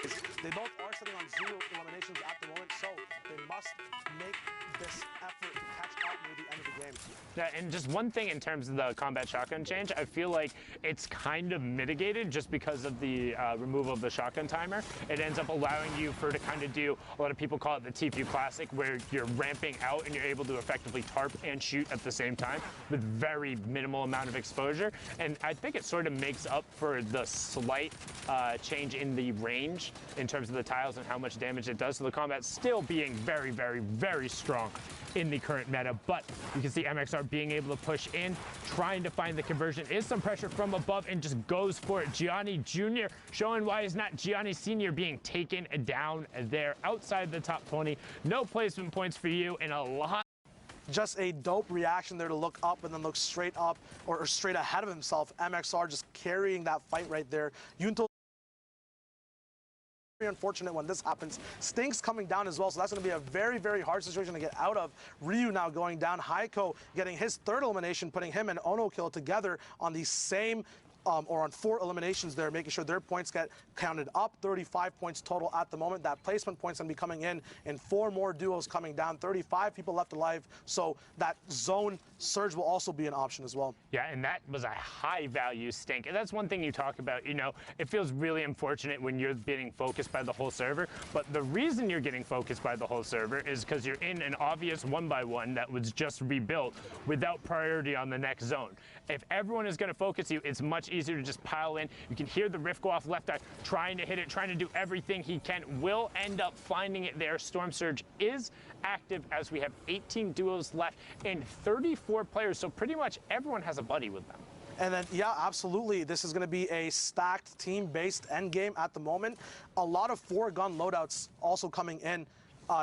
They both are sitting on 0 eliminations at the moment, so they must make this effort to catch up near the end of the game. Yeah, and just one thing in terms of the combat shotgun change, I feel like it's kind of mitigated just because of the removal of the shotgun timer. It ends up allowing you to kind of do, a lot of people call it the TPU Classic, where you're ramping out and you're able to effectively tarp and shoot at the same time with very minimal amount of exposure. And I think it sort of makes up for the slight change in the range in terms of the tiles and how much damage it does. So the combat still being very, very, very strong in the current meta, but you can see MXR being able to push in, trying to find the conversion. Is some pressure from above and just goes for it. Gianni Jr. showing why he's not Gianni Sr. being taken down there outside the top 20. No placement points for you, and a lot. Just a dope reaction there to look up and then look straight up or straight ahead of himself. MXR just carrying that fight right there. Yunto, unfortunate when this happens. Stink's coming down as well, so that's going to be a very, very hard situation to get out of. Ryu now going down. Haiko getting his third elimination, putting him and Ono Kill together on the same or on 4 eliminations there, making sure their points get counted up. 35 points total at the moment. That placement point's going to be coming in 4 more duos coming down. 35 people left alive, so that zone surge will also be an option as well. Yeah, and that was a high value Stink. And that's one thing you talk about, you know, it feels really unfortunate when you're getting focused by the whole server, but the reason you're getting focused by the whole server is because you're in an obvious 1x1 that was just rebuilt without priority on the next zone. If everyone is going to focus you, it's much easier to just pile in. You can hear the Rift go off left eye, trying to hit it, trying to do everything he can. Will end up finding it there. Storm Surge is active as we have 18 duos left and 34 players, so pretty much everyone has a buddy with them. And then, yeah, absolutely. This is going to be a stacked team-based endgame at the moment. A lot of 4-gun loadouts also coming in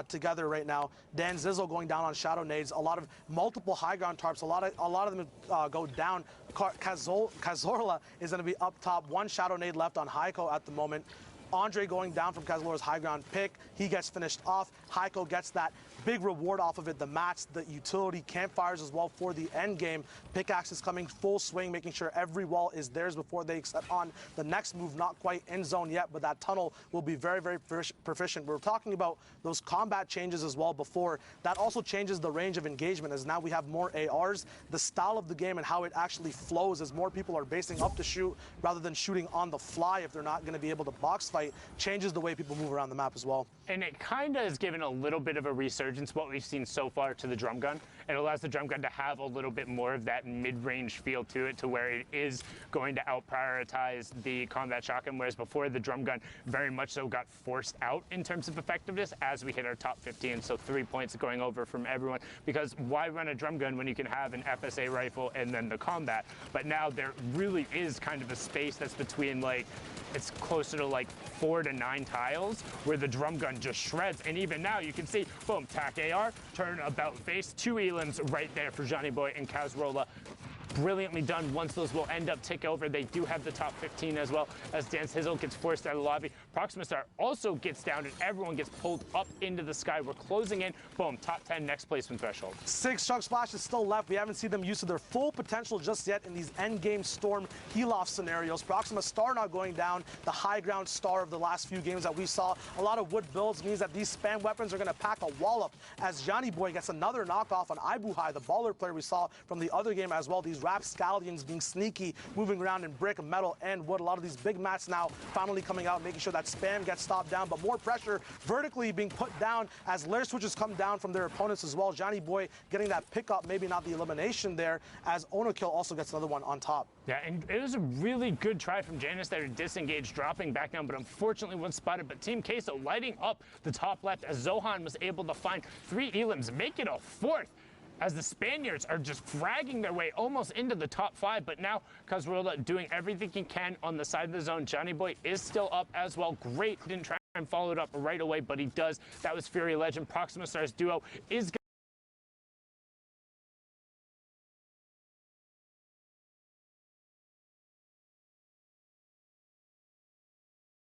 together right now. Dan Zizzle going down on Shadow Nades. A lot of multiple high ground tarps. A lot of them go down. Cazorla is going to be up top. 1 Shadow Nade left on Haiko at the moment. Andre going down from Cazorla's high ground pick. He gets finished off. Haiko gets that big reward off of it, the mats, the utility, campfires as well for the end game. Pickaxe is coming full swing, making sure every wall is theirs before they set on the next move. Not quite in zone yet, but that tunnel will be very, very proficient. We were talking about those combat changes as well before. That also changes the range of engagement, as now we have more ARs. The style of the game and how it actually flows as more people are basing up to shoot rather than shooting on the fly if they're not going to be able to box fight, changes the way people move around the map as well. And it kind of has given a little bit of a resurgence, what we've seen so far, to the drum gun. It allows the drum gun to have a little bit more of that mid-range feel to it, to where it is going to out-prioritize the combat shotgun, whereas before the drum gun very much so got forced out in terms of effectiveness as we hit our top 15, so 3 points going over from everyone, because why run a drum gun when you can have an FSA rifle and then the combat? But now there really is kind of a space that's between, like, it's closer to like 4 to 9 tiles where the drum gun just shreds. And even now you can see, boom, tack AR, turn about face, 2 elims right there for Johnny Boy and Cazorla. Brilliantly done. Once those will end up tick over, they do have the top 15 as well, as Dan Sizzle gets forced out of the lobby. Proxima Star also gets down and everyone gets pulled up into the sky. We're closing in. Boom, top 10 next placement threshold. 6 Chug Splashes still left. We haven't seen them use to their full potential just yet in these end game Storm heal-off scenarios. Proxima Star not going down, the high ground star of the last few games that we saw. A lot of wood builds means that these spam weapons are going to pack a wallop, as Johnny Boy gets another knockoff on Ibuhai, the baller player we saw from the other game as well. These rapscallions being sneaky, moving around in brick, metal, and wood. A lot of these big mats now finally coming out, making sure that spam gets stopped down, but more pressure vertically being put down as lair switches come down from their opponents as well. Johnny Boy getting that pickup, maybe not the elimination there, as Ono Kill also gets another one on top. Yeah, and it was a really good try from Janus there to disengage, dropping back down, but unfortunately wasn't spotted. But Team Queso lighting up the top left as Zohan was able to find 3 elims, make it a 4th, as the Spaniards are just fragging their way almost into the top 5. But now Cazorla doing everything he can on the side of the zone. Johnny Boy is still up as well. Great, didn't try and follow it up right away, but he does. That was Fury Legend. Proxima Stars duo is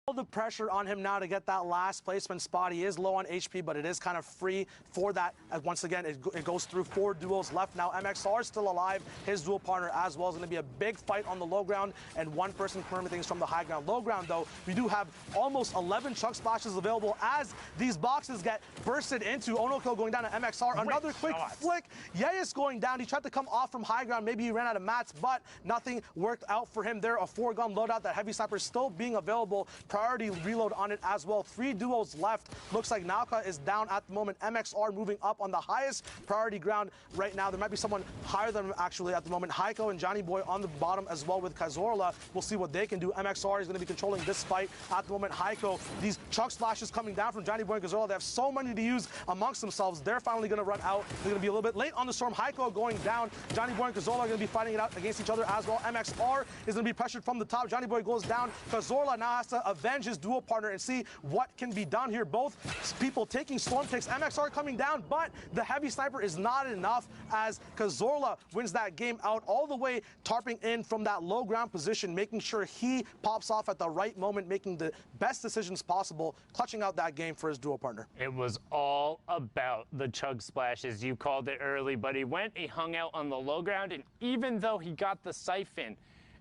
All the pressure on him now to get that last placement spot. He is low on HP, but it is kind of free for that. Once again, it goes through 4 duels left now. MXR still alive. His dual partner as well is going to be a big fight on the low ground, and one person confirming things from the high ground. Low ground, though, we do have almost 11 chug splashes available as these boxes get bursted into. Onokill going down to MXR. Another quick flick. Yayas going down. He tried to come off from high ground. Maybe he ran out of mats, but nothing worked out for him there. A 4-gun loadout. That heavy sniper still being available. Priority reload on it as well. 3 duos left. Looks like Nauka is down at the moment. MXR moving up on the highest priority ground right now. There might be someone higher than him actually at the moment. Heiko and Johnny Boy on the bottom as well with Cazorla. We'll see what they can do. MXR is going to be controlling this fight at the moment. Heiko, these chug splashes coming down from Johnny Boy and Cazorla. They have so many to use amongst themselves. They're finally going to run out. They're going to be a little bit late on the storm. Heiko going down. Johnny Boy and Cazorla are going to be fighting it out against each other as well. MXR is going to be pressured from the top. Johnny Boy goes down. Cazorla now has to avenge his dual partner and see what can be done here. Both people taking storm picks. MXR coming down, but the heavy sniper is not enough as Cazorla wins that game out all the way, tarping in from that low ground position, making sure he pops off at the right moment, making the best decisions possible, clutching out that game for his dual partner. It was all about the chug splashes. You called it early, but he hung out on the low ground, and even though he got the siphon,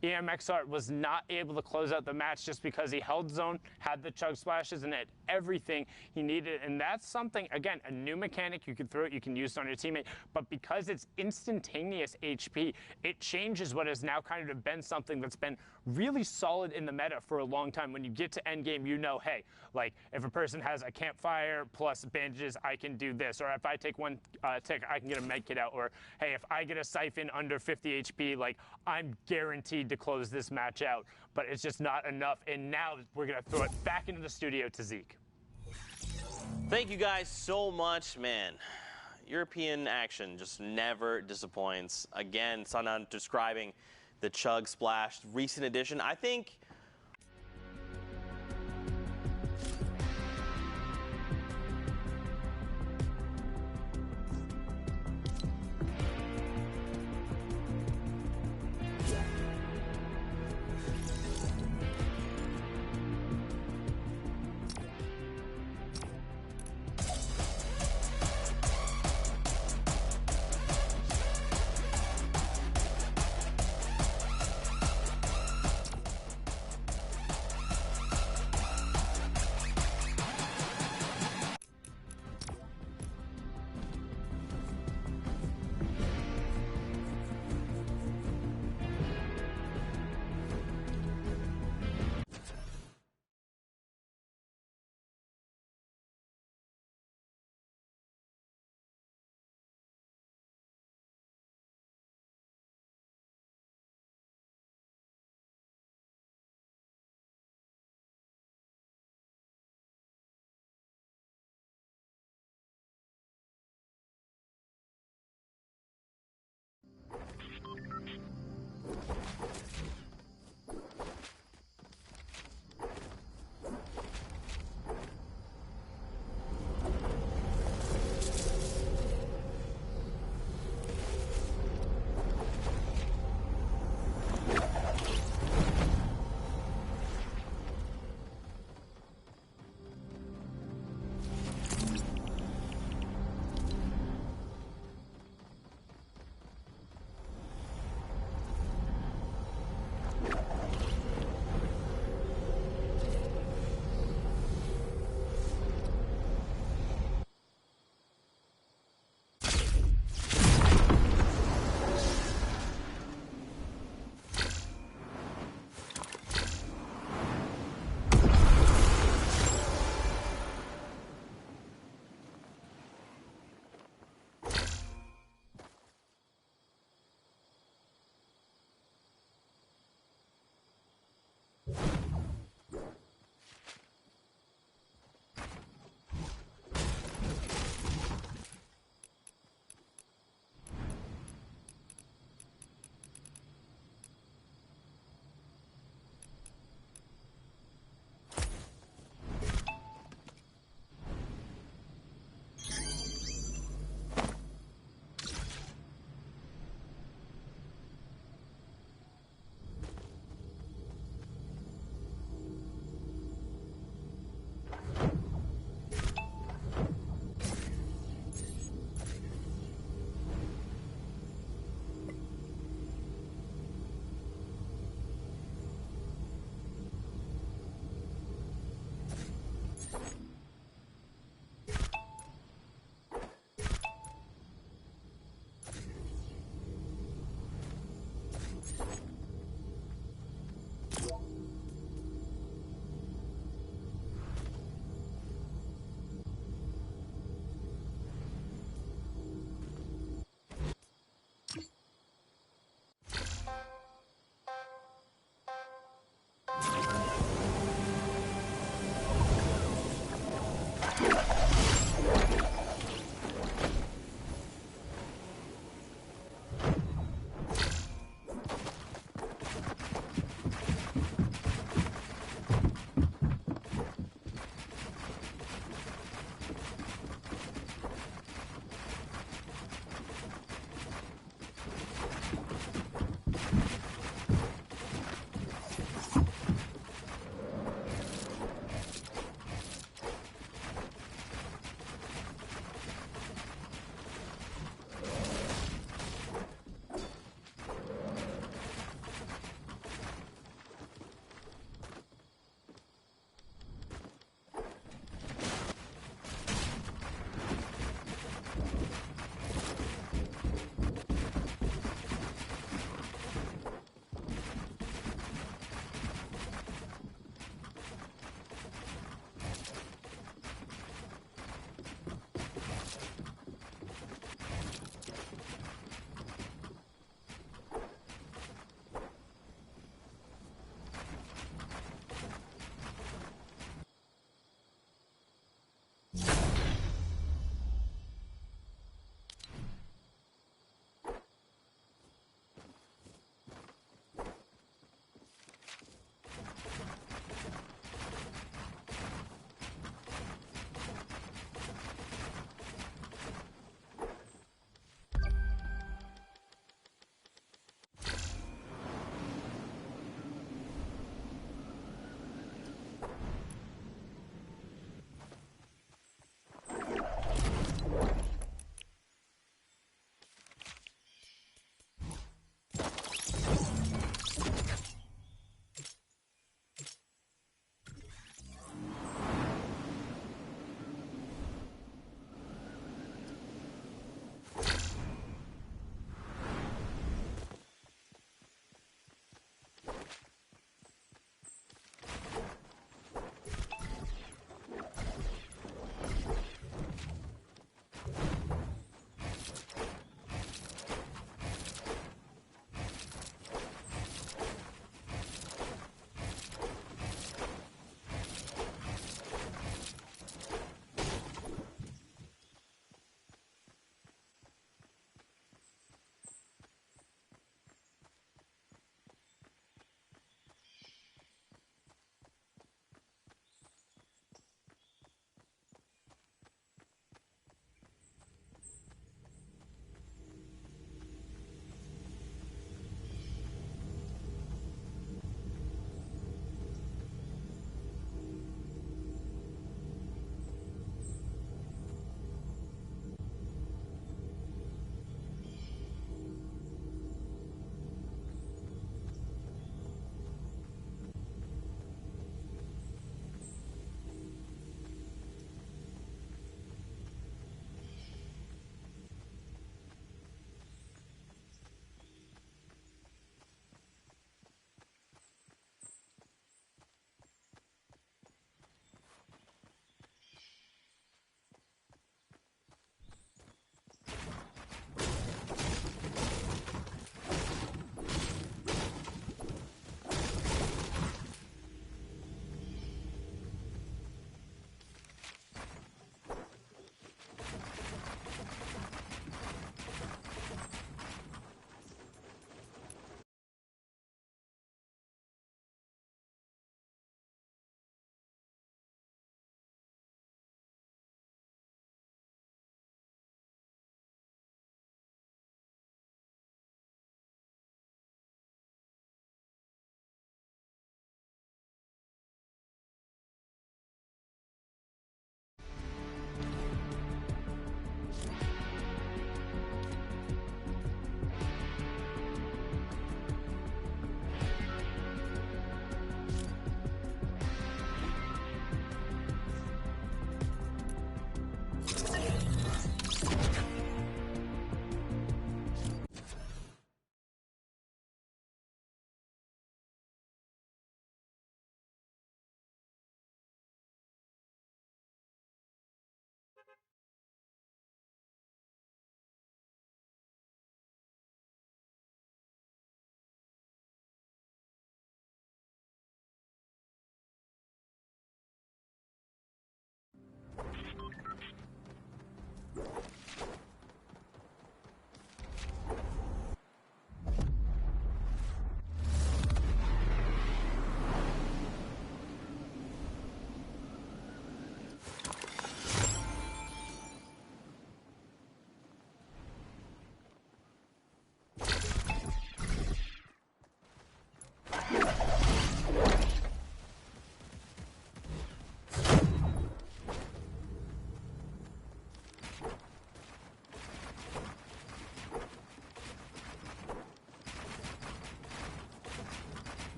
EMXR was not able to close out the match just because he held zone, had the chug splashes, and had everything he needed. And that's something, again, a new mechanic. You can throw it, you can use it on your teammate, but because it's instantaneous HP, it changes what has now kind of been something that's been really solid in the meta for a long time. When you get to endgame, you know, hey, like if a person has a campfire plus bandages, I can do this. Or if I take one tick, I can get a med kit out. Or hey, if I get a siphon under 50 HP, like I'm guaranteed to close this match out. But it's just not enough. And now we're going to throw it back into the studio to Zeke. Thank you guys so much, man. European action just never disappoints. Again, Sundown describing the Chug Splash recent edition. I think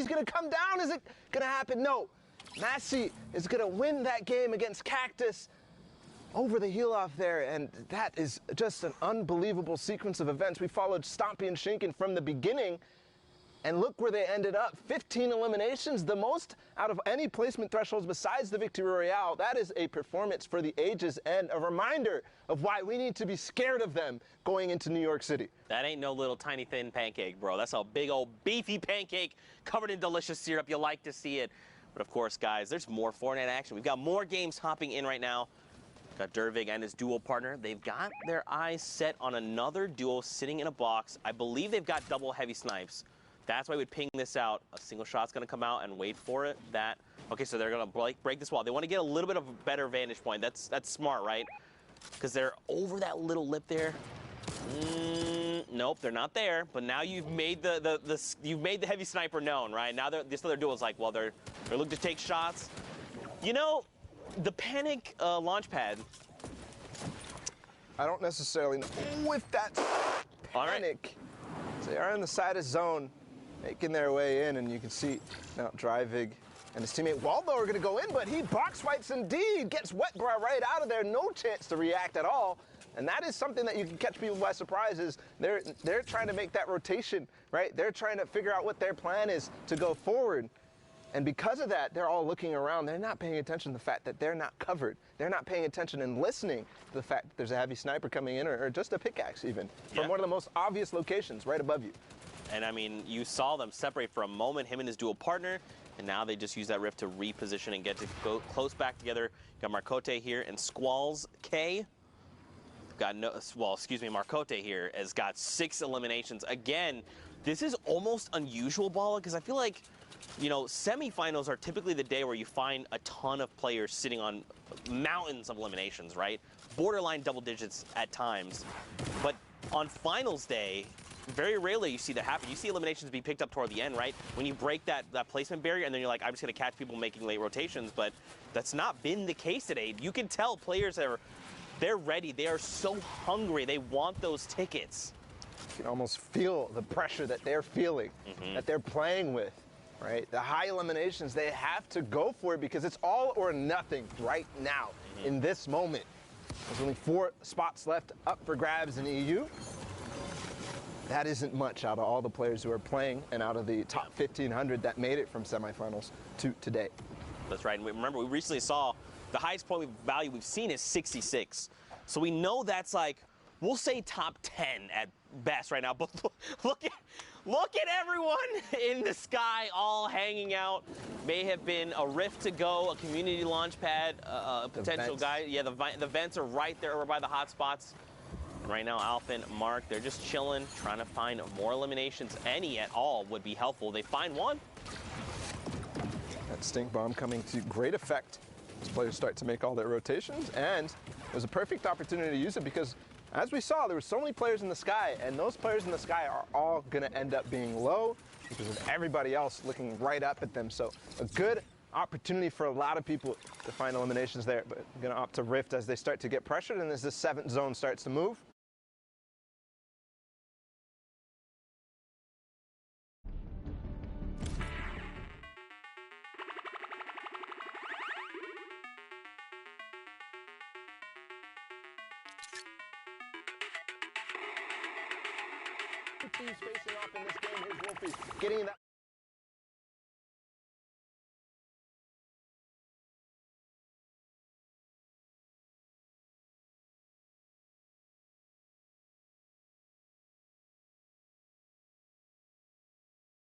going to come down? Is it going to happen? No. Massey is going to win that game against Cactus over the heel off there, and that is just an unbelievable sequence of events. We followed Stompy and Shinken from the beginning, and look where they ended up. 15 eliminations, the most out of any placement thresholds besides the Victory Royale. That is a performance for the ages and a reminder of why we need to be scared of them going into New York City. That ain't no little tiny thin pancake, bro. That's a big old beefy pancake covered in delicious syrup. You like to see it. But of course, guys, there's more Fortnite action. We've got more games hopping in right now. Got Dervig and his duo partner. They've got their eyes set on another duo sitting in a box. I believe they've got double heavy snipes. That's why we'd ping this out. A single shot's going to come out and wait for it. Okay, so they're going to break this wall. They want to get a little bit of a better vantage point. That's smart, right? Because they're over that little lip there. Nope, they're not there. But now you've made you've made the heavy sniper known, right? Now this other duo is like, well, they're looking to take shots. You know, the panic launch pad. I don't necessarily know if that's panic. All right. So they are in the side of zone, making their way in, and you can see now Drivig and his teammate Waldo are going to go in, but he box fights indeed, gets Wetbra right out of there, no chance to react at all. And that is something that you can catch people by surprise is they're trying to make that rotation, right? They're trying to figure out what their plan is to go forward. And because of that, they're all looking around. They're not paying attention to the fact that they're not covered. They're not paying attention and listening to the fact that there's a heavy sniper coming in or just a pickaxe even from one of the most obvious locations right above you. And I mean, you saw them separate for a moment, him and his dual partner, and now they just use that rift to reposition and get to go close back together. You got Marcote here and Squalls K. Marcote here has got 6 eliminations. Again, this is almost unusual, Balla, because I feel like, you know, semifinals are typically the day where you find a ton of players sitting on mountains of eliminations, right? Borderline double digits at times. But on finals day, very rarely you see that happen. You see eliminations be picked up toward the end, right? When you break that placement barrier and then you're like, I'm just going to catch people making late rotations. But that's not been the case today. You can tell players they're ready. They are so hungry. They want those tickets. You can almost feel the pressure that they're feeling, that they're playing with, right? The high eliminations, they have to go for it because it's all or nothing right now in this moment. There's only 4 spots left up for grabs in the EU. That isn't much out of all the players who are playing and out of the top 1,500 that made it from semifinals to today. That's right. And remember, we recently saw the highest point value we've seen is 66. So we know that's like, we'll say top 10 at best right now. But look at everyone in the sky all hanging out. May have been a rift to go, a community launch pad, a potential guy. Yeah, the vents are right there over by the hot spots. And right now, Alpha and Mark, they're just chilling, trying to find more eliminations. Any at all would be helpful. They find one. That stink bomb coming to great effect as players start to make all their rotations, and it was a perfect opportunity to use it because, as we saw, there were so many players in the sky, and those players in the sky are all going to end up being low because of everybody else looking right up at them. So a good opportunity for a lot of people to find eliminations there, but I'm going to opt to rift as they start to get pressured and as this 7th zone starts to move. Teams facing off in this game. Here's Wolfie getting that.